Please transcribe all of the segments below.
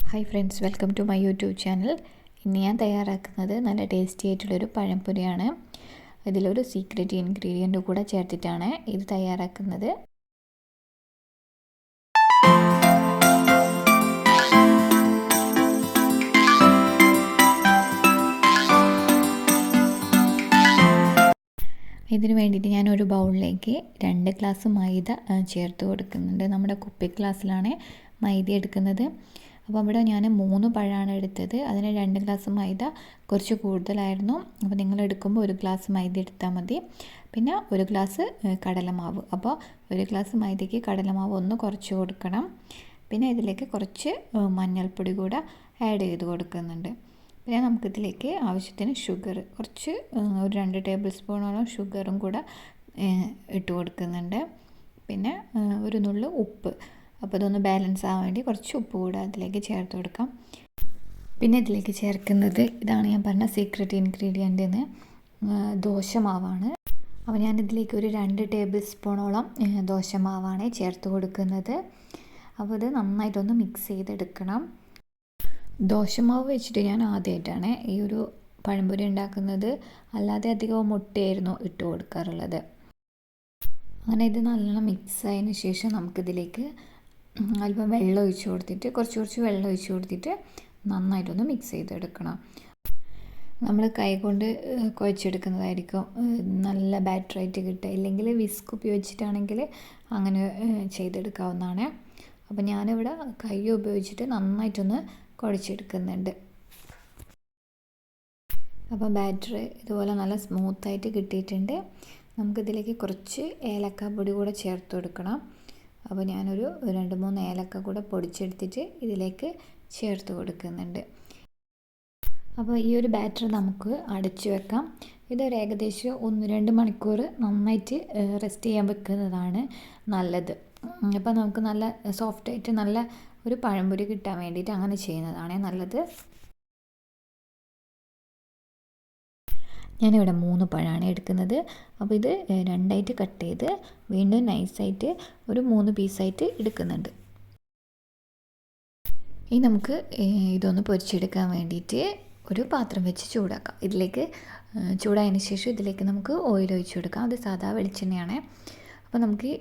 Hi friends, welcome to my YouTube channel. ഇന്ന് ഞാൻ തയ്യാറാക്കുന്നത് നല്ല ടേസ്റ്റി ആയിട്ടുള്ളൊരു പഴംപൊരിയാണ്. ഇതിലൊരു സീക്രട്ട് ഇൻഗ്രീഡിയൻറ്റ് കൂടെ ചേർത്തിട്ടാണ് ഇത് തയ്യാറാക്കുന്നത്. ഇതിന് വേണ്ടിയിട്ട് ഞാൻ ഒരു ബൗളിലേക്ക് 2 ഗ്ലാസ് മൈദ ചേർത്ത് കൊടുക്കുന്നുണ്ട്. നമ്മുടെ കുപ്പി ഗ്ലാസ്സിലാണ് മൈദ എടുക്കുന്നത്. അപ്പോൾ ഇവിടെ ഞാൻ 3 പഴമാണ് എടുത്തത്. അതിന് 2 ഗ്ലാസ് മൈദ കുറച്ച് കൂടുതലായിരുന്നു. അപ്പോൾ നിങ്ങൾ എടുക്കുമ്പോൾ 1 ഗ്ലാസ് മൈദ എടുത്താൽ മതി. പിന്നെ 1 ഗ്ലാസ് കടലമാവ്. അപ്പോൾ 1 ഗ്ലാസ് മൈദയ്ക്ക് കടലമാവ് ഒന്ന് കുറച്ച് കൊടുക്കണം. പിന്നെ ഇതിലേക്ക് കുറച്ച് മഞ്ഞൾപ്പൊടി കൂടെ ആഡ് ചെയ്ത് കൊടുക്കുന്നുണ്ട്. പിന്നെ നമുക്കിതിലേക്ക് ആവശ്യത്തിന് ഷുഗർ കുറച്ച് ഒരു 2 ടേബിൾ സ്പൂണോളം ഷുഗറും കൂടെ ഇട്ട് കൊടുക്കുന്നുണ്ട്. പിന്നെ ഒരു നുള്ളു ഉപ്പ്. അപ്പോൾ ഇതൊന്ന് ബാലൻസ് ആവാൻ വേണ്ടി കുറച്ച് ഉപ്പ് കൂടെ അതിലേക്ക് ചേർത്ത് കൊടുക്കാം. പിന്നെ ഇതിലേക്ക് ചേർക്കുന്നത് ഇതാണ് ഞാൻ പറഞ്ഞ സീക്രട്ട് ഇൻഗ്രീഡിയൻ്റ് ദോശമാവാണ്. അപ്പോൾ ഞാനിതിലേക്ക് ഒരു 2 ടേബിൾ സ്പൂണോളം ദോശമാവാണ് ചേർത്ത് കൊടുക്കുന്നത്. അപ്പോൾ ഇത് നന്നായിട്ടൊന്ന് മിക്സ് ചെയ്തെടുക്കണം. ദോശമാവ് വെച്ചിട്ട് ഞാൻ ആദ്യമായിട്ടാണ് ഈ ഒരു പഴംപൊരി ഉണ്ടാക്കുന്നത്. അല്ലാതെ അധികം മുട്ടയായിരുന്നു ഇട്ട് കൊടുക്കാറുള്ളത്. അങ്ങനെ ഇത് നല്ലോണം മിക്സ് ആയതിനു ശേഷം നമുക്കിതിലേക്ക് അല്പം വെള്ളം ഒഴിച്ച് കൊടുത്തിട്ട് കുറച്ച് വെള്ളം ഒഴിച്ച് കൊടുത്തിട്ട് നന്നായിട്ടൊന്ന് മിക്സ് ചെയ്തെടുക്കണം. നമ്മൾ കൈ കൊണ്ട് കുഴച്ചെടുക്കുന്നതായിരിക്കും നല്ല ബാറ്ററായിട്ട് കിട്ടുക. ഇല്ലെങ്കിൽ വിസ്ക് ഉപയോഗിച്ചിട്ടാണെങ്കിൽ അങ്ങനെ ചെയ്തെടുക്കാവുന്നതാണ്. അപ്പോൾ ഞാനിവിടെ കൈ ഉപയോഗിച്ചിട്ട് നന്നായിട്ടൊന്ന് കുഴച്ചെടുക്കുന്നുണ്ട്. അപ്പോൾ ബാറ്റർ ഇതുപോലെ നല്ല സ്മൂത്തായിട്ട് കിട്ടിയിട്ടുണ്ട്. നമുക്കിതിലേക്ക് കുറച്ച് ഏലക്കാപ്പൊടി കൂടെ ചേർത്ത് കൊടുക്കണം. അപ്പോൾ ഞാനൊരു 2-3 ഏലക്ക കൂടെ പൊടിച്ചെടുത്തിട്ട് ഇതിലേക്ക് ചേർത്ത് കൊടുക്കുന്നുണ്ട്. അപ്പോൾ ഈ ഒരു ബാറ്റർ നമുക്ക് അടച്ചു വെക്കാം. ഇതൊരു ഏകദേശം 1-2 മണിക്കൂർ നന്നായിട്ട് റെസ്റ്റ് ചെയ്യാൻ വെക്കുന്നതാണ് നല്ലത്. അപ്പോൾ നമുക്ക് നല്ല സോഫ്റ്റായിട്ട് നല്ല ഒരു പഴംപൊരി കിട്ടാൻ വേണ്ടിയിട്ട് അങ്ങനെ ചെയ്യുന്നതാണ് നല്ലത്. ഞാനിവിടെ 3 പഴമാണ് എടുക്കുന്നത്. അപ്പോൾ ഇത് 2ആയിട്ട് കട്ട് ചെയ്ത് വീണ്ടും നൈസായിട്ട് ഒരു 3 പീസായിട്ട് എടുക്കുന്നുണ്ട്. ഇനി നമുക്ക് ഇതൊന്ന് പൊരിച്ചെടുക്കാൻ വേണ്ടിയിട്ട് ഒരു പാത്രം വെച്ച് ചൂടാക്കാം. ഇതിലേക്ക് ചൂടായതിന് ശേഷം ഇതിലേക്ക് നമുക്ക് ഓയിൽ ഒഴിച്ച് കൊടുക്കാം. അത് സാധാ വെളിച്ചെണ്ണയാണ്. അപ്പോൾ നമുക്ക്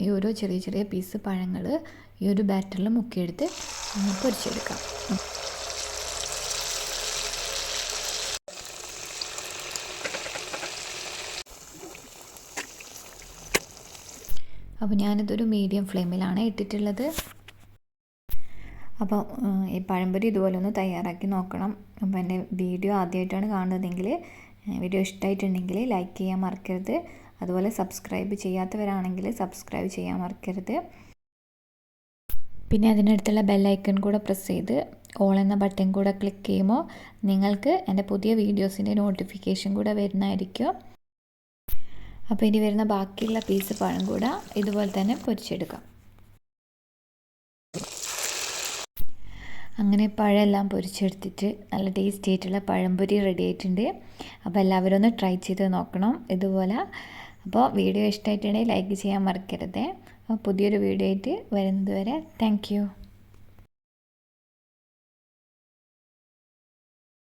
ഈ ഓരോ ചെറിയ പീസ് പഴങ്ങൾ ഈ ഒരു ബാറ്ററിൽ മുക്കിയെടുത്ത് പൊരിച്ചെടുക്കാം. അപ്പോൾ ഞാനിതൊരു മീഡിയം ഫ്ലെയിമിലാണ് ഇട്ടിട്ടുള്ളത്. അപ്പോൾ ഈ പഴംപൊരി ഇതുപോലെ ഒന്ന് തയ്യാറാക്കി നോക്കണം. അപ്പോൾ എൻ്റെ വീഡിയോ ആദ്യമായിട്ടാണ് കാണുന്നതെങ്കിൽ വീഡിയോ ഇഷ്ടമായിട്ടുണ്ടെങ്കിൽ ലൈക്ക് ചെയ്യാൻ മറക്കരുത്. അതുപോലെ സബ്സ്ക്രൈബ് ചെയ്യാത്തവരാണെങ്കിൽ സബ്സ്ക്രൈബ് ചെയ്യാൻ മറക്കരുത്. പിന്നെ അതിനടുത്തുള്ള ബെല്ലൈക്കൺ കൂടെ പ്രസ് ചെയ്ത് ഓൾ എന്ന ബട്ടൺ കൂടെ ക്ലിക്ക് ചെയ്യുമ്പോൾ നിങ്ങൾക്ക് എൻ്റെ പുതിയ വീഡിയോസിൻ്റെ നോട്ടിഫിക്കേഷൻ കൂടെ വരുന്നതായിരിക്കും. അപ്പോൾ ഇനി വരുന്ന ബാക്കിയുള്ള പീസ് പഴം കൂടെ ഇതുപോലെ തന്നെ പൊരിച്ചെടുക്കാം. അങ്ങനെ പഴമെല്ലാം പൊരിച്ചെടുത്തിട്ട് നല്ല ടേസ്റ്റി ആയിട്ടുള്ള പഴംപൊരി റെഡി ആയിട്ടുണ്ട്. അപ്പോൾ എല്ലാവരും ഒന്ന് ട്രൈ ചെയ്ത് നോക്കണം ഇതുപോലെ. അപ്പോൾ വീഡിയോ ഇഷ്ടമായിട്ടുണ്ടെങ്കിൽ ലൈക്ക് ചെയ്യാൻ മറക്കരുത്. പുതിയൊരു വീഡിയോ ആയിട്ട് വരുന്നത് വരെ താങ്ക് യു.